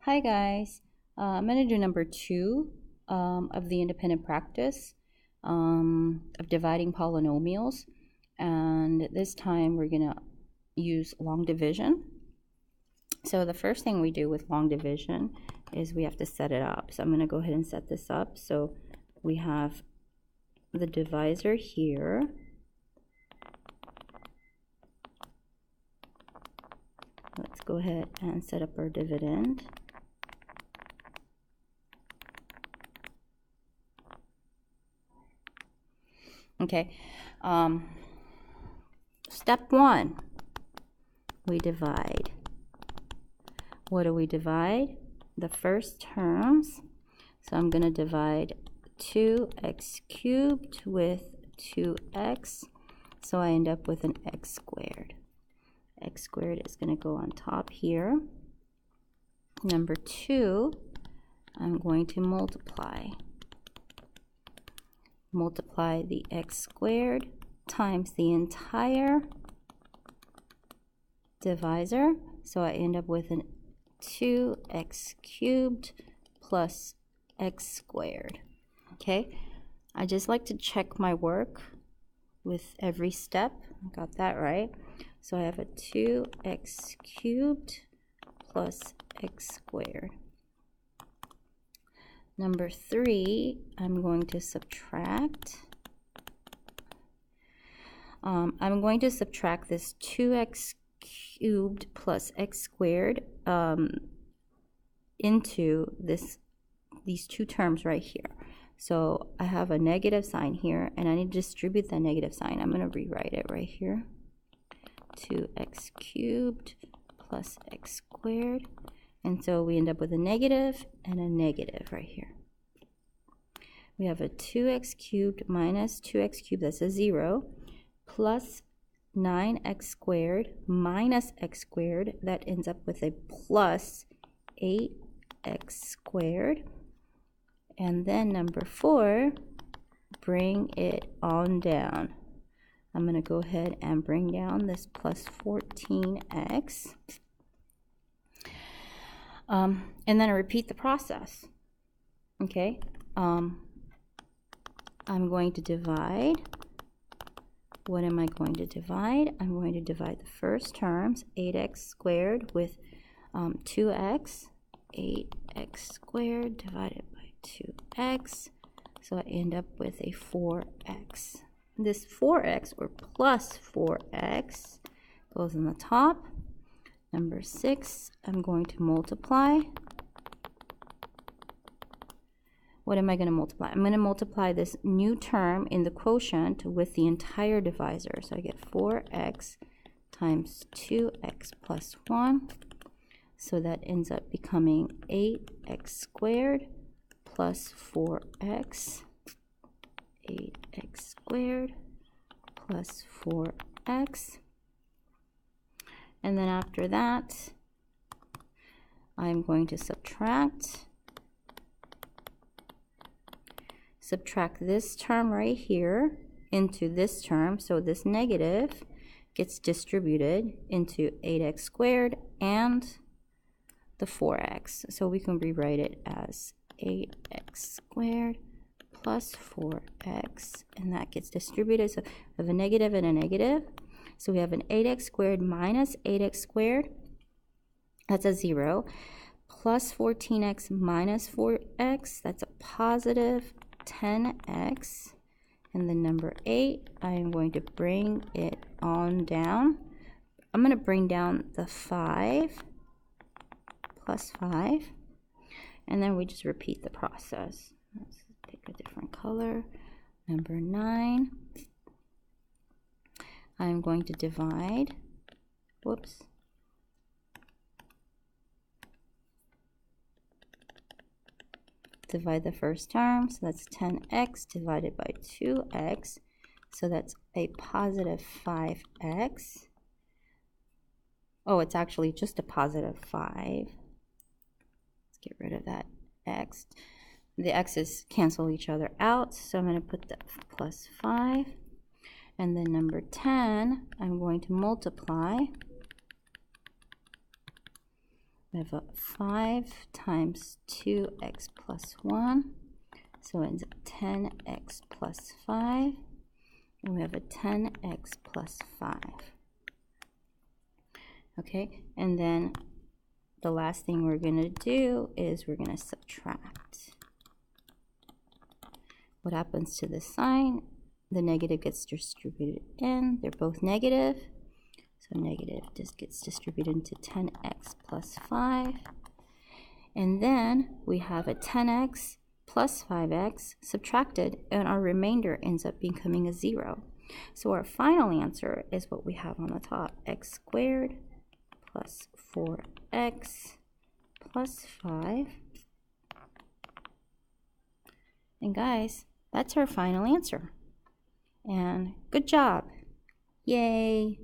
Hi guys, I'm going to do number 2 of the independent practice of dividing polynomials, and this time we're going to use long division. So the first thing we do with long division is we have to set it up. So I'm going to go ahead and set this up. So we have the divisor here. Let's go ahead and set up our dividend. Okay, step 1, we divide. What do we divide? The first terms. So I'm going to divide 2x cubed with 2x. So I end up with an x squared. X squared is going to go on top here. Number 2, I'm going to multiply. Multiply the x squared times the entire divisor. So I end up with an 2x cubed plus x squared. Okay, I just like to check my work with every step. I got that right. So I have a 2x cubed plus x squared. Number 3, I'm going to subtract. I'm going to subtract this 2x cubed plus x squared into these two terms right here. So I have a negative sign here, and I need to distribute that negative sign. I'm going to rewrite it right here. 2x cubed plus x squared. And so we end up with a negative and a negative right here. We have a 2x cubed minus 2x cubed, that's a 0, plus 9x squared minus x squared, that ends up with a plus 8x squared. And then number 4, bring it on down. I'm going to go ahead and bring down this plus 14x. And then I repeat the process. Okay, I'm going to divide. What am I going to divide? I'm going to divide the first terms, 8x squared with 2x. 8x squared divided by 2x. So I end up with a 4x. This 4x, or plus 4x, goes on the top. Number 6, I'm going to multiply. What am I going to multiply? I'm going to multiply this new term in the quotient with the entire divisor. So I get 4x times 2x plus 1. So that ends up becoming 8x squared plus 4x. 8x squared plus 4x. And then after that, I'm going to subtract this term right here into this term. So this negative gets distributed into 8x squared and the 4x. So we can rewrite it as 8x squared plus 4x, and that gets distributed. So we have a negative and a negative. So we have an 8x squared minus 8x squared, that's a 0, plus 14x minus 4x, that's a positive 10x. And then number 8, I am going to bring it on down. I'm going to bring down the 5 plus 5, and then we just repeat the process. Let's pick a different color. Number 9. I'm going to divide, divide the first term, so that's 10x divided by 2x, so that's a positive 5x. Oh, it's actually just a positive 5. Let's get rid of that x. The x's cancel each other out, so I'm going to put the plus 5. And then number 10, I'm going to multiply we have a 5 times 2x plus 1. So it ends up 10x plus 5. And we have a 10x plus 5. Okay, and then the last thing we're going to do is we're going to subtract. What happens to the sign? The negative gets distributed in. They're both negative. So negative just gets distributed into 10x plus 5. And then we have a 10x plus 5x subtracted, and our remainder ends up becoming a 0. So our final answer is what we have on the top, x squared plus 4x plus 5. And guys, that's our final answer. And good job. Yay!